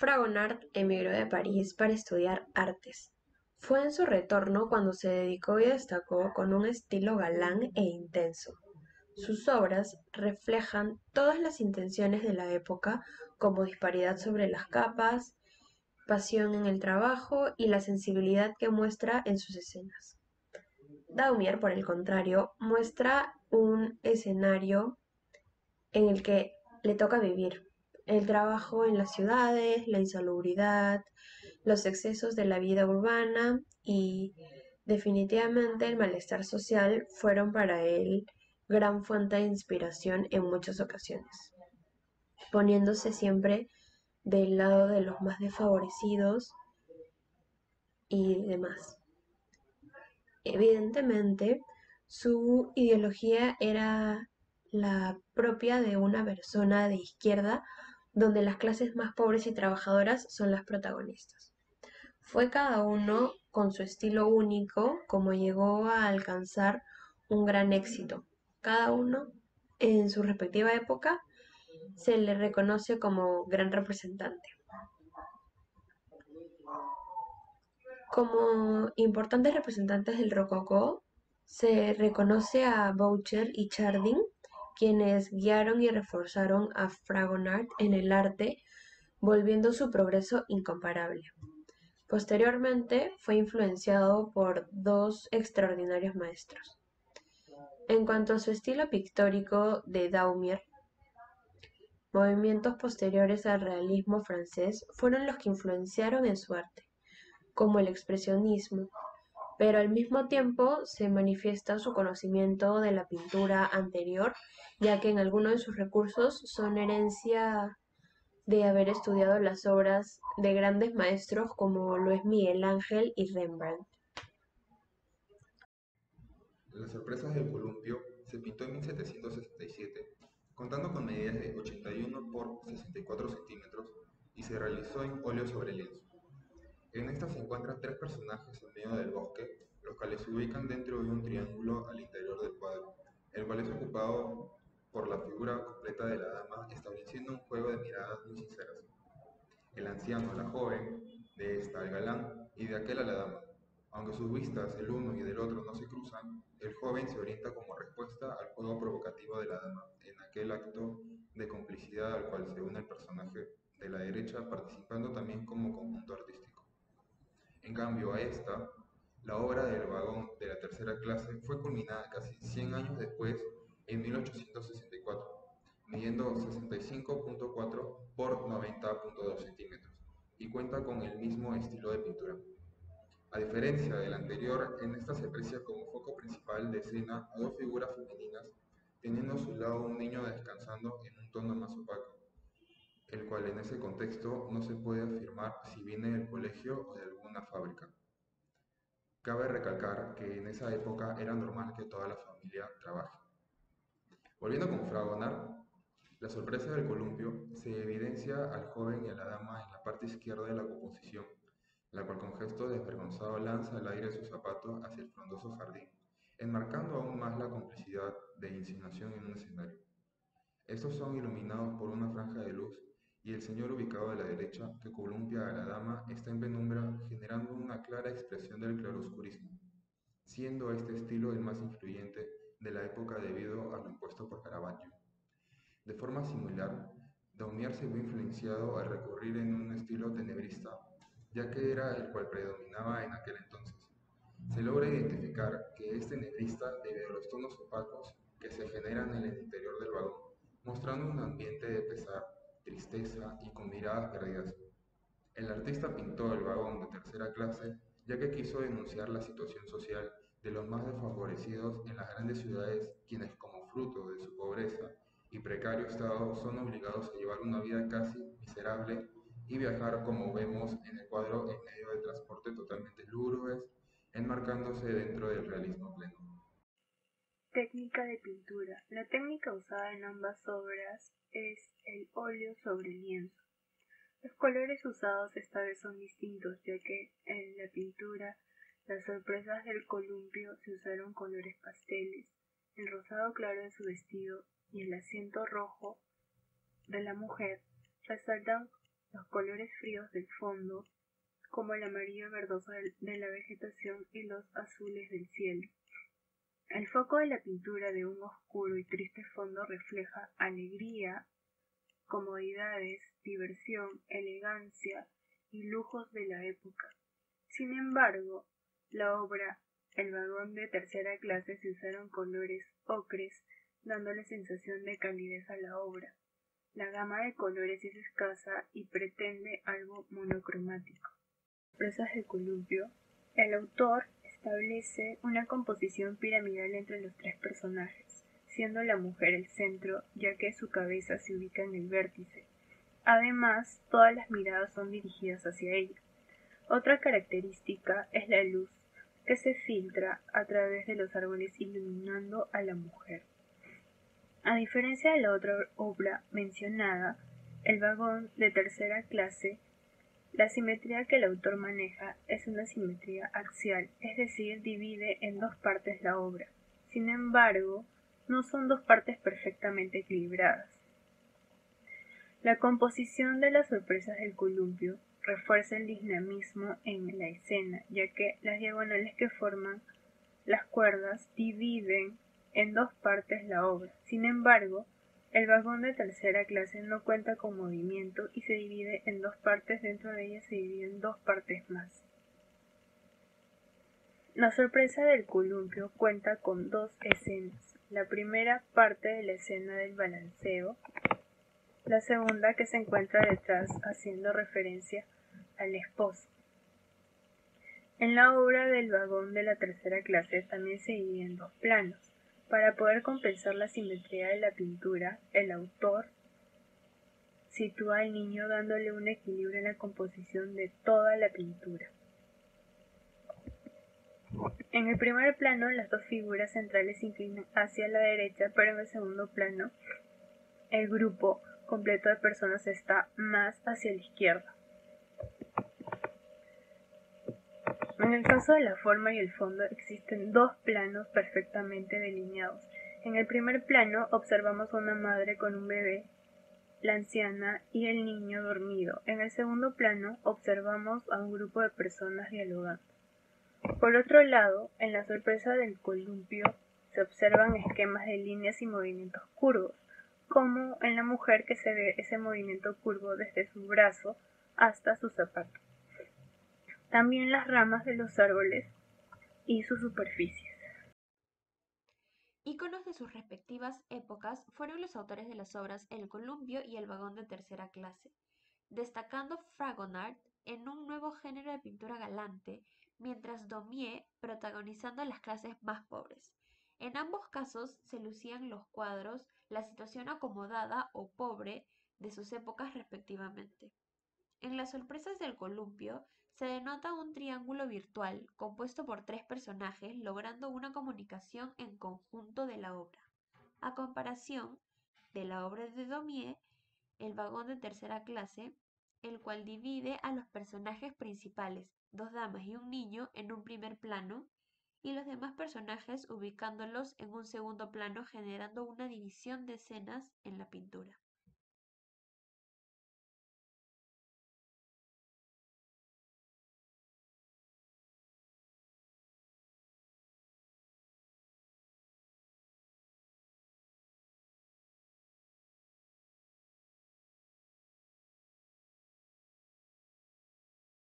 Fragonard emigró de París para estudiar artes. Fue en su retorno cuando se dedicó y destacó con un estilo galán e intenso. Sus obras reflejan todas las intenciones de la época, como disparidad sobre las capas, pasión en el trabajo y la sensibilidad que muestra en sus escenas. Daumier, por el contrario, muestra un escenario en el que le toca vivir. El trabajo en las ciudades, la insalubridad, los excesos de la vida urbana y definitivamente el malestar social fueron para él gran fuente de inspiración en muchas ocasiones, poniéndose siempre del lado de los más desfavorecidos y demás. Evidentemente, su ideología era la propia de una persona de izquierda, donde las clases más pobres y trabajadoras son las protagonistas. Fue cada uno con su estilo único como llegó a alcanzar un gran éxito. Cada uno en su respectiva época se le reconoce como gran representante. Como importantes representantes del rococó, se reconoce a Boucher y Chardin, quienes guiaron y reforzaron a Fragonard en el arte, volviendo su progreso incomparable. Posteriormente fue influenciado por dos extraordinarios maestros. En cuanto a su estilo pictórico de Daumier, movimientos posteriores al realismo francés fueron los que influenciaron en su arte, como el expresionismo, pero al mismo tiempo se manifiesta su conocimiento de la pintura anterior, ya que en algunos de sus recursos son herencia de haber estudiado las obras de grandes maestros como lo es Miguel Ángel y Rembrandt. Las sorpresas del columpio se pintó en 1767, contando con medidas de 81 por 64 centímetros y se realizó en óleo sobre lienzo. En esta se encuentran tres personajes en medio del bosque, los cuales se ubican dentro de un triángulo al interior del cuadro, el cual es ocupado por la figura completa de la dama, estableciendo un juego de miradas muy sinceras. El anciano, la joven, de esta al galán y de aquel a la dama. Aunque sus vistas el uno y del otro no se cruzan, el joven se orienta como respuesta al juego provocativo de la dama, en aquel acto de complicidad al cual se une el personaje de la derecha, participando también como conjunto artístico. En cambio a esta, la obra del vagón de la tercera clase fue culminada casi 100 años después, en 1864, midiendo 65.4 por 90.2 centímetros, y cuenta con el mismo estilo de pintura. A diferencia del anterior, en esta se aprecia como foco principal de escena a dos figuras femeninas, teniendo a su lado un niño descansando en un tono más opaco, el cual en ese contexto no se puede afirmar si viene del colegio o de alguna fábrica. Cabe recalcar que en esa época era normal que toda la familia trabaje. Volviendo con Fragonard, la sorpresa del columpio se evidencia al joven y a la dama en la parte izquierda de la composición, la cual con gesto desvergonzado lanza al aire su zapato hacia el frondoso jardín, enmarcando aún más la complicidad de insinuación en un escenario. Estos son iluminados por una franja de luz y el señor ubicado a la derecha, que columpia a la dama, está en penumbra, generando una clara expresión del claroscurismo, siendo este estilo el más influyente de la época debido a lo impuesto por Caravaggio. De forma similar, Daumier se vio influenciado al recurrir en un estilo tenebrista, ya que era el cual predominaba en aquel entonces. Se logra identificar que es tenebrista debido a los tonos opacos que se generan en el interior del vagón, mostrando un ambiente de pesar, tristeza y con miradas perdidas. El artista pintó el vagón de tercera clase ya que quiso denunciar la situación social de los más desfavorecidos en las grandes ciudades, quienes como fruto de su pobreza y precario estado son obligados a llevar una vida casi miserable y viajar, como vemos en el cuadro, en medio de transporte totalmente lúgubres, enmarcándose dentro del realismo pleno. Técnica de pintura. La técnica usada en ambas obras es el óleo sobre lienzo. Los colores usados esta vez son distintos, ya que en la pintura las sorpresas del columpio se usaron colores pasteles, el rosado claro de su vestido y el acento rojo de la mujer resaltan los colores fríos del fondo, como el amarillo verdoso de la vegetación y los azules del cielo. El foco de la pintura de un oscuro y triste fondo refleja alegría, comodidades, diversión, elegancia y lujos de la época. Sin embargo, la obra El vagón de tercera clase se usaron colores ocres, dándole sensación de calidez a la obra. La gama de colores es escasa y pretende algo monocromático. Sorpresas de columpio. El autor establece una composición piramidal entre los tres personajes, siendo la mujer el centro, ya que su cabeza se ubica en el vértice. Además, todas las miradas son dirigidas hacia ella. Otra característica es la luz, que se filtra a través de los árboles iluminando a la mujer. A diferencia de la otra obra mencionada, El vagón de tercera clase, la simetría que el autor maneja es una simetría axial, es decir, divide en dos partes la obra. Sin embargo, no son dos partes perfectamente equilibradas. La composición de las sorpresas del columpio refuerza el dinamismo en la escena, ya que las diagonales que forman las cuerdas dividen en dos partes la obra. Sin embargo, el vagón de tercera clase no cuenta con movimiento y se divide en dos partes, dentro de ella se dividen dos partes más. La sorpresa del columpio cuenta con dos escenas. La primera parte de la escena del balanceo, la segunda que se encuentra detrás haciendo referencia al esposo. En la obra del vagón de la tercera clase también se divide en dos planos. Para poder compensar la simetría de la pintura, el autor sitúa al niño dándole un equilibrio en la composición de toda la pintura. En el primer plano, las dos figuras centrales se inclinan hacia la derecha, pero en el segundo plano, el grupo completo de personas está más hacia la izquierda. En el caso de la forma y el fondo existen dos planos perfectamente delineados. En el primer plano observamos a una madre con un bebé, la anciana y el niño dormido. En el segundo plano observamos a un grupo de personas dialogando. Por otro lado, en la sorpresa del columpio se observan esquemas de líneas y movimientos curvos, como en la mujer que se ve ese movimiento curvo desde su brazo hasta su zapato. También las ramas de los árboles y sus superficies. Íconos de sus respectivas épocas fueron los autores de las obras El columpio y El vagón de tercera clase, destacando Fragonard en un nuevo género de pintura galante, mientras Daumier protagonizando las clases más pobres. En ambos casos se lucían los cuadros, la situación acomodada o pobre de sus épocas respectivamente. En las sorpresas del columpio se denota un triángulo virtual compuesto por tres personajes logrando una comunicación en conjunto de la obra. A comparación de la obra de Daumier, El vagón de tercera clase, el cual divide a los personajes principales, dos damas y un niño, en un primer plano, y los demás personajes ubicándolos en un segundo plano, generando una división de escenas en la pintura.